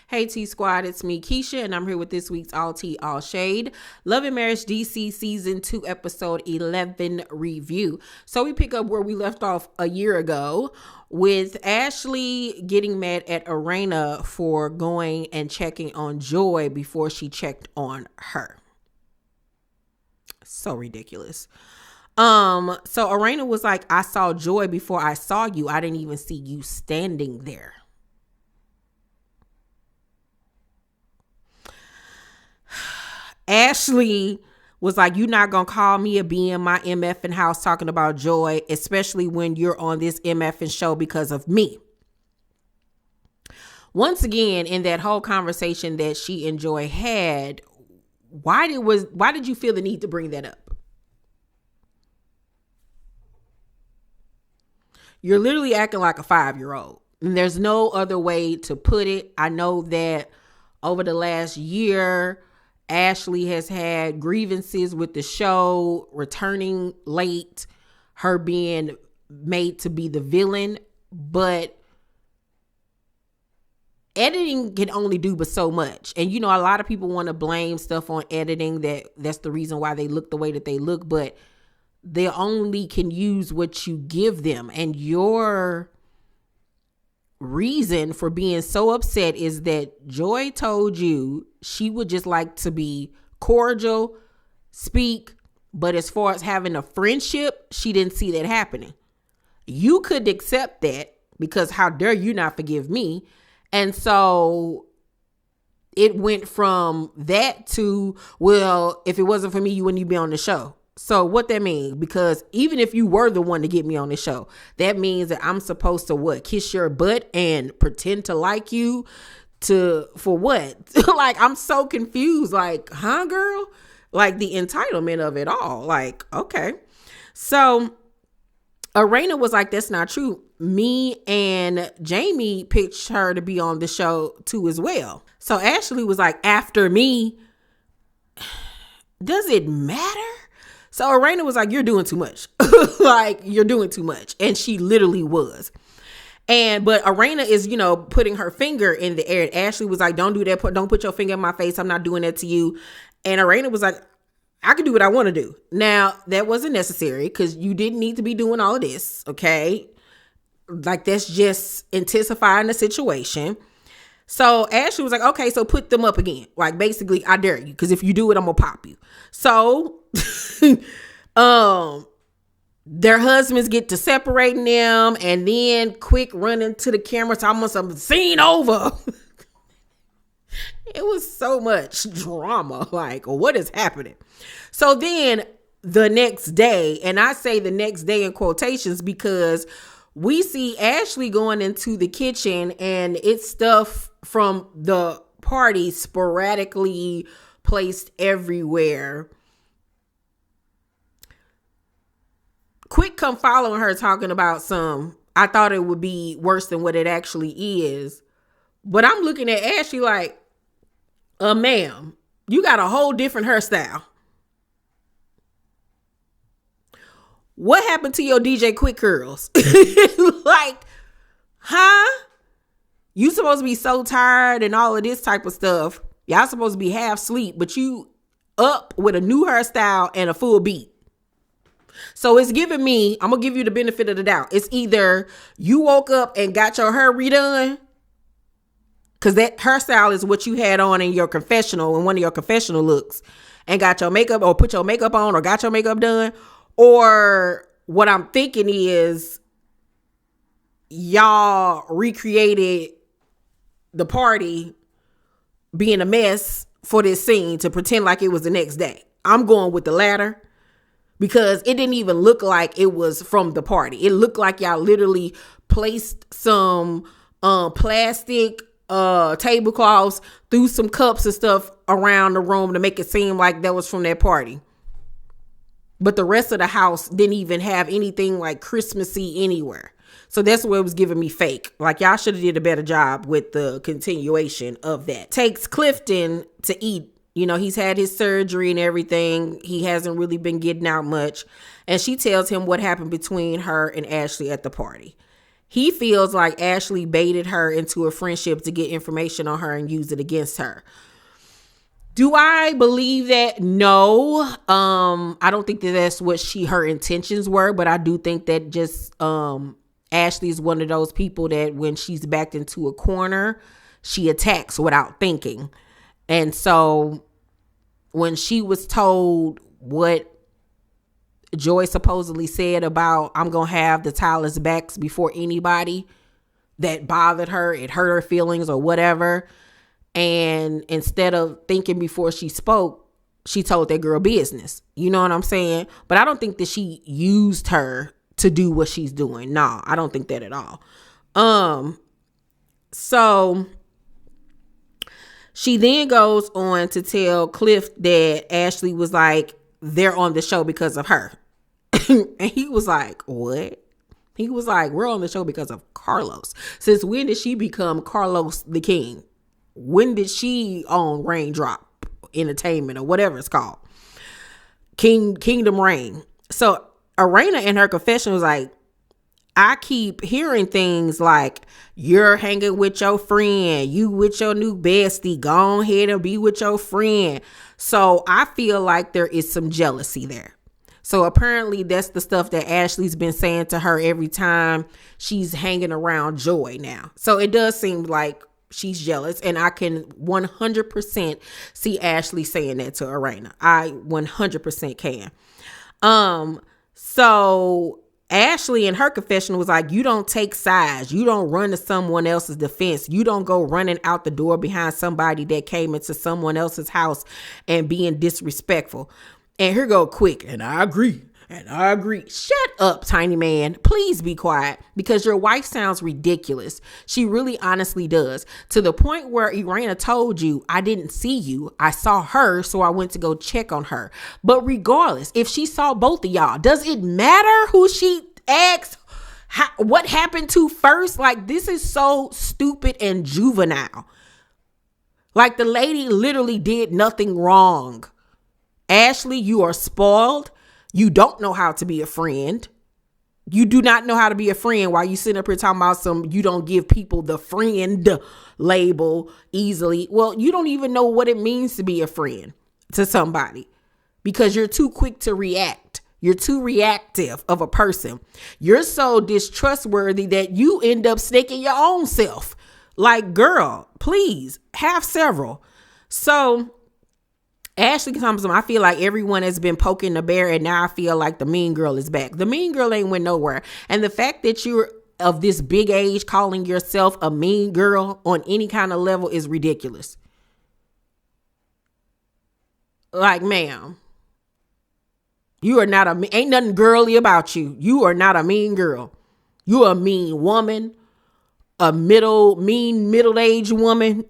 Hey T Squad, it's me Keisha, and I'm here with this week's All Tea All Shade Love and Marriage DC Season 2 Episode 11 review. So we pick up where we left off a year ago with Ashley getting mad at Erana for going and checking on Joi before she checked on her. So ridiculous. So Erana was like, I saw Joi before I saw you. I didn't even see you standing there. Ashley was like, you're not going to call me a be in my MFing house talking about Joi, especially when you're on this MFing show because of me. Once again, in that whole conversation that she and Joi had, why did you feel the need to bring that up? You're literally acting like a 5-year-old. And there's no other way to put it. I know that over the last year, Ashley has had grievances with the show, returning late, her being made to be the villain, but editing can only do but so much. And you know, a lot of people want to blame stuff on editing, that's the reason why they look the way that they look, but they only can use what you give them. And your reason for being so upset is that Joi told you she would just like to be cordial, speak, but as far as having a friendship, she didn't see that happening. You could accept that because how dare you not forgive me? And so it went from that to, well, if it wasn't for me, you wouldn't be on the show. So what that means, because even if you were the one to get me on the show, that means that I'm supposed to what? Kiss your butt and pretend to like you for what? Like, I'm so confused. Like, huh, girl? Like the entitlement of it all. Like, okay. So Erana was like, that's not true. Me and Jamie picked her to be on the show too as well. So Ashley was like, after me, does it matter? So Erana was like, you're doing too much. Like, you're doing too much. And she literally was. But Erana is, putting her finger in the air. And Ashley was like, don't do that. Don't put your finger in my face. I'm not doing that to you. And Erana was like, I can do what I want to do. Now, that wasn't necessary because you didn't need to be doing all of this. Okay. Like, that's just intensifying the situation. So Ashley was like, okay, so put them up again. Like, basically, I dare you. Because if you do it, I'm going to pop you. So their husbands get to separating them and then quick running to the camera. So almost a scene over. It was so much drama. Like, what is happening? So then the next day, and I say the next day in quotations because we see Ashley going into the kitchen and it's stuff from the party sporadically placed everywhere. Quick come following her talking about I thought it would be worse than what it actually is. But I'm looking at Ashley like, ma'am, you got a whole different hairstyle. What happened to your DJ Quick curls? Like, huh? You supposed to be so tired and all of this type of stuff. Y'all supposed to be half asleep, but you up with a new hairstyle and a full beat. So it's giving me, I'm going to give you the benefit of the doubt. It's either you woke up and got your hair redone, because that hairstyle is what you had on in your confessional, in one of your confessional looks, and got your makeup or put your makeup on or got your makeup done. Or what I'm thinking is y'all recreated the party being a mess for this scene to pretend like it was the next day. I'm going with the latter. Because it didn't even look like it was from the party. It looked like y'all literally placed some plastic tablecloths, threw some cups and stuff around the room to make it seem like that was from that party. But the rest of the house didn't even have anything like Christmassy anywhere. So that's what it was giving me fake. Like, y'all should have did a better job with the continuation of that. Takes Clifton to eat. He's had his surgery and everything. He hasn't really been getting out much. And she tells him what happened between her and Ashley at the party. He feels like Ashley baited her into a friendship to get information on her and use it against her. Do I believe that? No. I don't think that that's what her intentions were, but I do think that just Ashley is one of those people that when she's backed into a corner, she attacks without thinking. And so when she was told what Joi supposedly said about, I'm going to have the Tyler's backs before anybody, that bothered her, it hurt her feelings or whatever. And instead of thinking before she spoke, she told that girl business. You know what I'm saying? But I don't think that she used her to do what she's doing. No, I don't think that at all. So she then goes on to tell Cliff that Ashley was like, they're on the show because of her. And he was like, what? He was like, we're on the show because of Carlos. Since when did she become Carlos the King? When did she own Raindrop Entertainment or whatever it's called? Kingdom Reign. So Erana in her confession was like, I keep hearing things like, you're hanging with your friend, you with your new bestie, go ahead and be with your friend. So I feel like there is some jealousy there. So apparently that's the stuff that Ashley's been saying to her every time she's hanging around Joi now. So it does seem like she's jealous, and I can 100% see Ashley saying that to Erana. I 100% can. So Ashley in her confession was like, you don't take sides. You don't run to someone else's defense. You don't go running out the door behind somebody that came into someone else's house and being disrespectful. And here go Quick, and I agree. And I agree. Shut up, tiny man. Please be quiet, because your wife sounds ridiculous. She really honestly does. To the point where Erana told you, I didn't see you. I saw her, so I went to go check on her. But regardless, if she saw both of y'all, does it matter who she asked what happened to first? Like, this is so stupid and juvenile. Like, the lady literally did nothing wrong. Ashley, you are spoiled. You don't know how to be a friend. You do not know how to be a friend while you sitting up here talking about you don't give people the friend label easily. Well, you don't even know what it means to be a friend to somebody, because you're too quick to react. You're too reactive of a person. You're so distrustworthy that you end up snaking your own self. Like, girl, please have several. So Ashley comes to me, I feel like everyone has been poking the bear, and now I feel like the mean girl is back. The mean girl ain't went nowhere. And the fact that you're of this big age calling yourself a mean girl on any kind of level is ridiculous. Like, ma'am, you are not ain't nothing girly about you. You are not a mean girl. You're a mean woman, a middle-aged woman.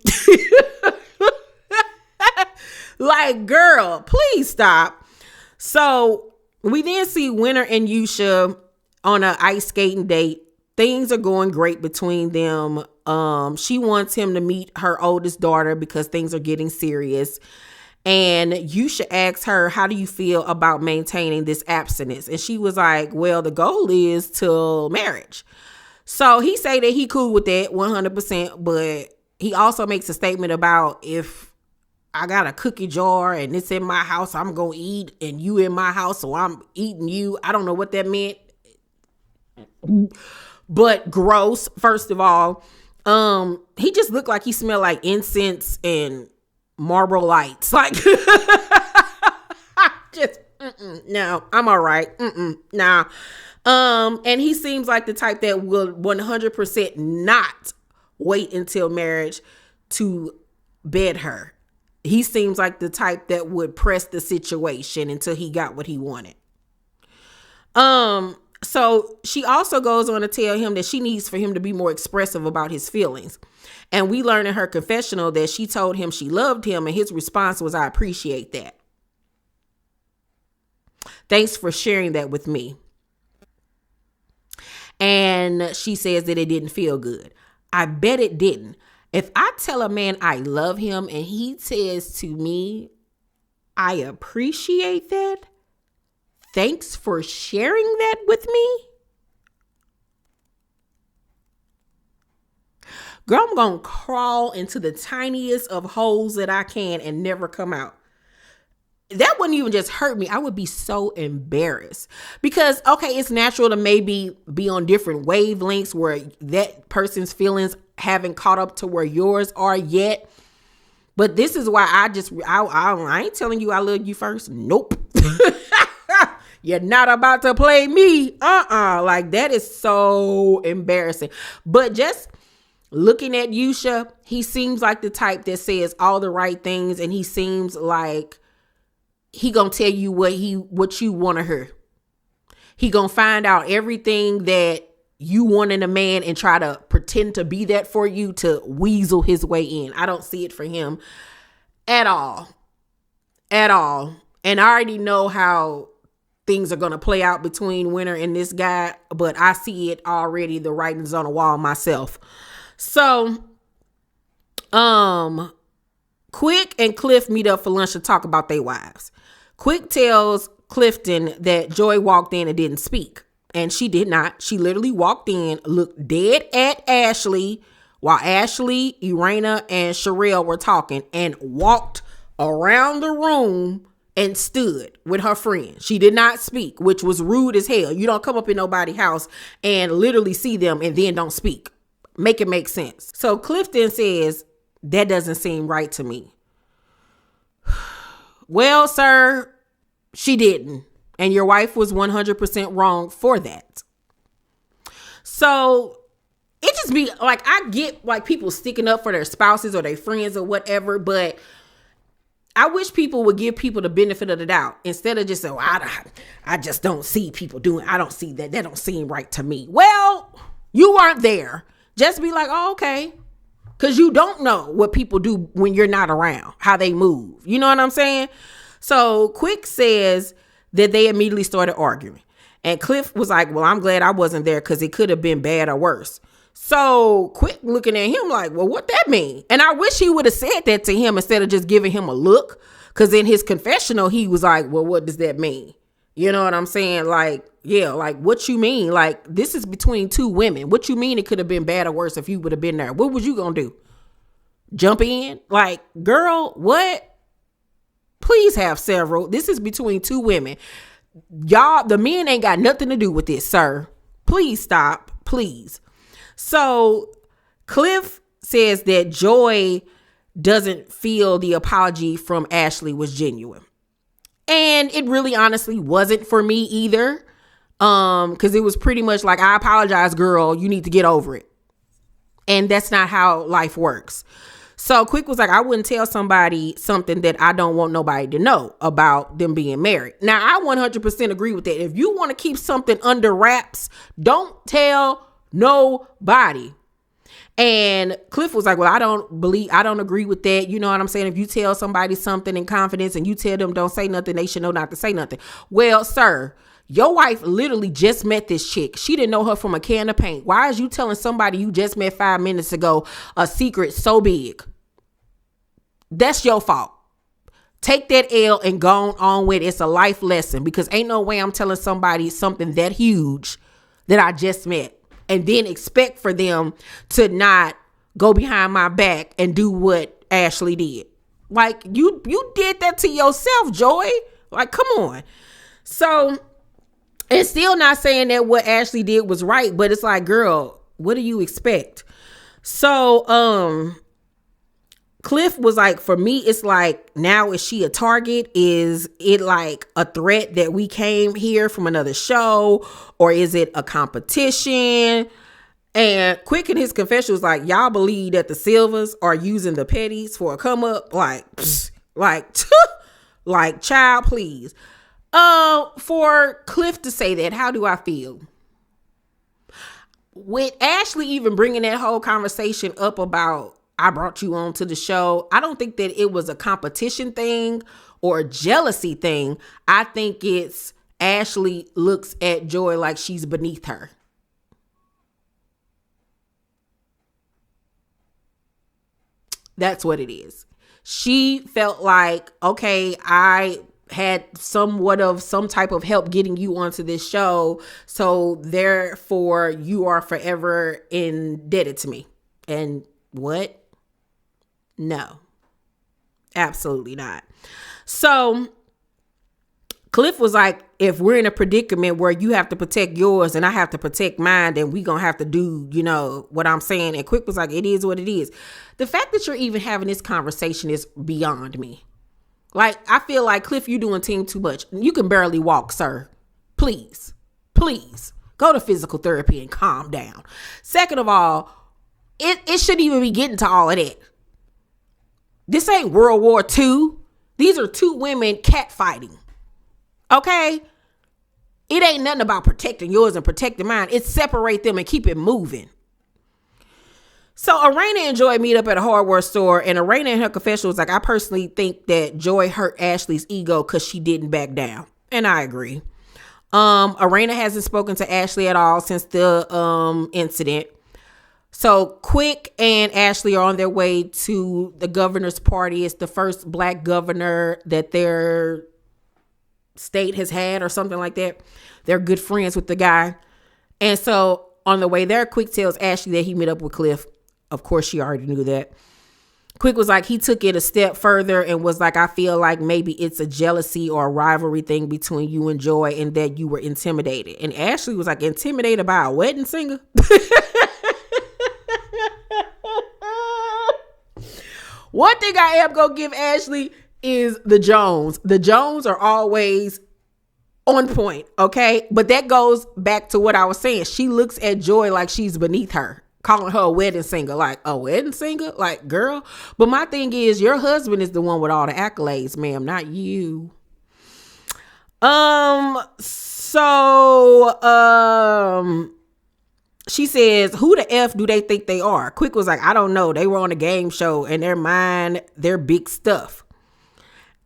Like, girl, please stop. So we then see Winter and Yusha on an ice skating date. Things are going great between them. She wants him to meet her oldest daughter because things are getting serious. And Yusha asks her, how do you feel about maintaining this abstinence? And she was like, well, the goal is till marriage. So he say that he cool with that 100%. But he also makes a statement about, if I got a cookie jar and it's in my house, I'm going to eat, and you in my house, so I'm eating you. I don't know what that meant, but gross. First of all, he just looked like he smelled like incense and Marlboro Lights. Like, just, no, I'm all right. Nah. And he seems like the type that will 100% not wait until marriage to bed her. He seems like the type that would press the situation until he got what he wanted. So she also goes on to tell him that she needs for him to be more expressive about his feelings. And we learn in her confessional that she told him she loved him, and his response was, I appreciate that. Thanks for sharing that with me. And she says that it didn't feel good. I bet it didn't. If I tell a man I love him and he says to me, I appreciate that, thanks for sharing that with me. Girl, I'm going to crawl into the tiniest of holes that I can and never come out. That wouldn't even just hurt me. I would be so embarrassed because, okay, it's natural to maybe be on different wavelengths where that person's feelings haven't caught up to where yours are yet. But this is why I ain't telling you I love you first. Nope. You're not about to play me. Like, that is so embarrassing. But just looking at Yusha, he seems like the type that says all the right things, and he seems like he gonna tell you what you want to hear. He gonna find out everything that you want in a man and try to pretend to be that for you to weasel his way in. I don't see it for him at all. At all. And I already know how things are gonna play out between Winter and this guy, but I see it already. The writing's on the wall myself. So, Quick and Cliff meet up for lunch to talk about their wives. Quick tells Clifton that Joi walked in and didn't speak. And she did not. She literally walked in, looked dead at Ashley while Ashley, Erana, and Sherelle were talking, and walked around the room and stood with her friend. She did not speak, which was rude as hell. You don't come up in nobody's house and literally see them and then don't speak. Make it make sense. So Clifton says, that doesn't seem right to me. Well, sir, she didn't. And your wife was 100% wrong for that. So it just be like, I get like people sticking up for their spouses or their friends or whatever, but I wish people would give people the benefit of the doubt instead of just saying, I just don't see people doing, I don't see that. That don't seem right to me. Well, you weren't there. Just be like, oh, okay. Because you don't know what people do when you're not around, how they move. You know what I'm saying? So Quick says that they immediately started arguing. And Cliff was like, well, I'm glad I wasn't there because it could have been bad or worse. So Quick looking at him like, well, what that mean? And I wish he would have said that to him instead of just giving him a look. Because in his confessional, he was like, well, what does that mean? You know what I'm saying? Like, yeah, like what you mean? Like, this is between two women. What you mean it could have been bad or worse if you would have been there? What was you going to do? Jump in? Like, girl, what? Please have several. This is between two women. Y'all, the men ain't got nothing to do with this, sir. Please stop. Please. So Cliff says that Joi doesn't feel the apology from Ashley was genuine. And it really honestly wasn't for me either. Because it was pretty much like, I apologize, girl. You need to get over it. And that's not how life works. So Quick was like, I wouldn't tell somebody something that I don't want nobody to know about them being married. Now, I 100% agree with that. If you want to keep something under wraps, don't tell nobody. And Cliff was like, well, I don't agree with that. You know what I'm saying? If you tell somebody something in confidence and you tell them don't say nothing, they should know not to say nothing. Well, sir, your wife literally just met this chick. She didn't know her from a can of paint. Why is you telling somebody you just met 5 minutes ago a secret so big? That's your fault. Take that L and go on with it. It's a life lesson, because ain't no way I'm telling somebody something that huge that I just met and then expect for them to not go behind my back and do what Ashley did. Like, you did that to yourself, Joi. Like, come on. So it's still not saying that what Ashley did was right, but it's like, girl, what do you expect? So Cliff was like, for me, it's like, now is she a target? Is it like a threat that we came here from another show? Or is it a competition? And Quick in his confession was like, y'all believe that the Silvas are using the petties for a come up? Like, like, child, please. For Cliff to say that, how do I feel? With Ashley even bringing that whole conversation up about, I brought you on to the show, I don't think that it was a competition thing or a jealousy thing. I think it's Ashley looks at Joi like she's beneath her. That's what it is. She felt like, okay, I had somewhat of some type of help getting you onto this show, so therefore you are forever indebted to me. And What? No, absolutely not. So Cliff was like, if we're in a predicament where you have to protect yours and I have to protect mine, then we gonna have to do, what I'm saying. And Quick was like, it is what it is. The fact that you're even having this conversation is beyond me. Like, I feel like, Cliff, you doing team too much. You can barely walk, sir. Please go to physical therapy and calm down. Second of all, it shouldn't even be getting to all of that. This ain't World War II. These are two women catfighting. Okay? It ain't nothing about protecting yours and protecting mine. It's separate them and keep it moving. So Erana and Joi meet up at a hardware store, and Erana in her confession was like, I personally think that Joi hurt Ashley's ego because she didn't back down. And I agree. Erana hasn't spoken to Ashley at all since the incident. So Quick and Ashley are on their way to the governor's party. It's the first black governor that their state has had or something like that. They're good friends with the guy. And so on the way there, Quick tells Ashley that he met up with Cliff. Of course, she already knew that. Quick was like, he took it a step further and was like, I feel like maybe it's a jealousy or a rivalry thing between you and Joi and that you were intimidated. And Ashley was like, intimidated by a wedding singer? One thing I am going to give Ashley is the Jones. The Jones are always on point, okay? But that goes back to what I was saying. She looks at Joi like she's beneath her, calling her a wedding singer. Like, a wedding singer? Like, girl. But my thing is, your husband is the one with all the accolades, ma'am, not you. She says, who the F do they think they are? Quick was like, I don't know. They were on a game show and their mind, their big stuff.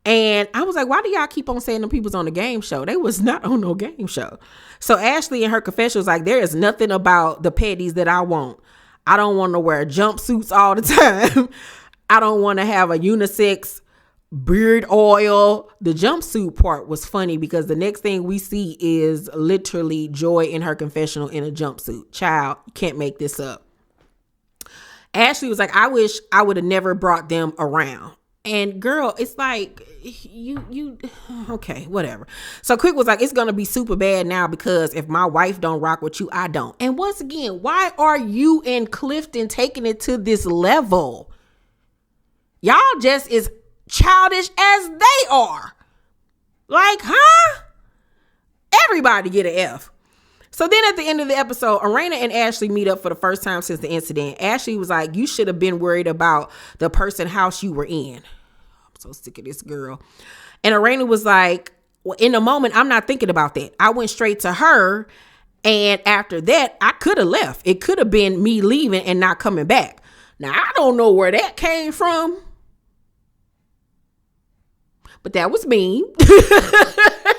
And I was like, why do y'all keep on saying them people's on the game show? They was not on no game show. So Ashley in her confession was like, there is nothing about the petties that I want. I don't want to wear jumpsuits all the time. I don't want to have a unisex beard oil. The jumpsuit part was funny because the next thing we see is literally Joi in her confessional in a jumpsuit. Child, you can't make this up. Ashley was like, I wish I would have never brought them around. And girl, it's like, you okay, whatever. So Quick was like, it's going to be super bad now because if my wife don't rock with you, I don't. And once again, why are you and Clifton taking it to this level? Y'all just as childish as they are. Like, huh? Everybody get an F. So then at the end of the episode, Erana and Ashley meet up for the first time since the incident. Ashley was like, you should have been worried about the person's house you were in. I'm so sick of this girl. And Erana was like, well, in the moment, I'm not thinking about that. I went straight to her. And after that, I could have left. It could have been me leaving and not coming back. Now, I don't know where that came from. But that was me.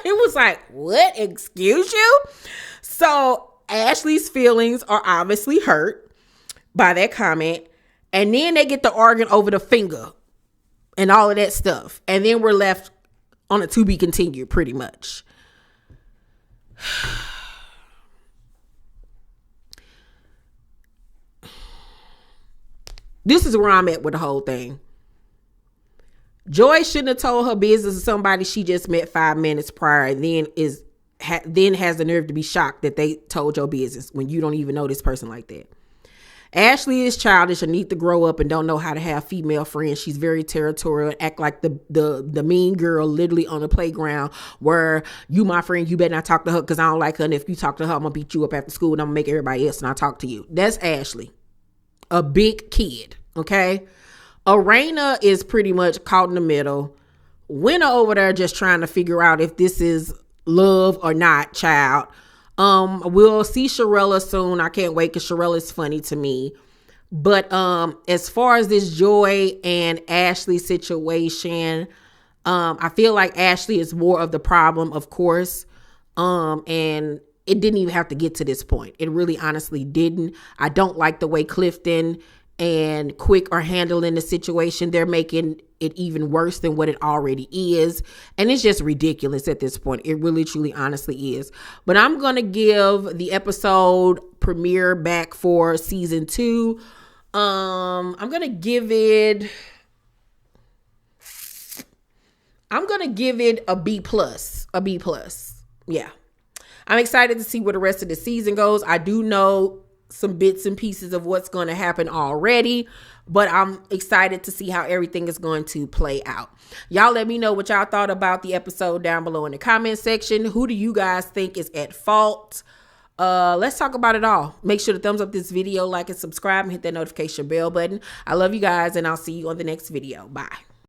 It was like, what? Excuse you? So Ashley's feelings are obviously hurt by that comment. And then they get to arguing over the finger and all of that stuff. And then we're left on a to be continued pretty much. This is where I'm at with the whole thing. Joi shouldn't have told her business to somebody she just met 5 minutes prior and then has the nerve to be shocked that they told your business when you don't even know this person like that. Ashley is childish and need to grow up and don't know how to have female friends. She's very territorial and act like the mean girl literally on the playground where you my friend, you better not talk to her because I don't like her. And if you talk to her, I'm going to beat you up after school and I'm going to make everybody else not talk to you. That's Ashley. A big kid. Okay. Erana is pretty much caught in the middle. Winner over there just trying to figure out if this is love or not, child. We'll see Sharella soon. I can't wait because Sharella is funny to me. But as far as this Joi and Ashley situation, I feel like Ashley is more of the problem, of course. And it didn't even have to get to this point. It really honestly didn't. I don't like the way Clifton and Quick are handling the situation. They're making it even worse than what it already is. And it's just ridiculous at this point. It really, truly, honestly is. But I'm going to give the episode premiere back for season 2 I'm gonna give it a B plus. A B plus. Yeah. I'm excited to see where the rest of the season goes. I do know some bits and pieces of what's going to happen already, but I'm excited to see how everything is going to play out. Y'all let me know what y'all thought about the episode down below in the comment section. Who do you guys think is at fault? Let's talk about it all. Make sure to thumbs up this video, like and subscribe, and hit that notification bell button. I love you guys, and I'll see you on the next video. Bye.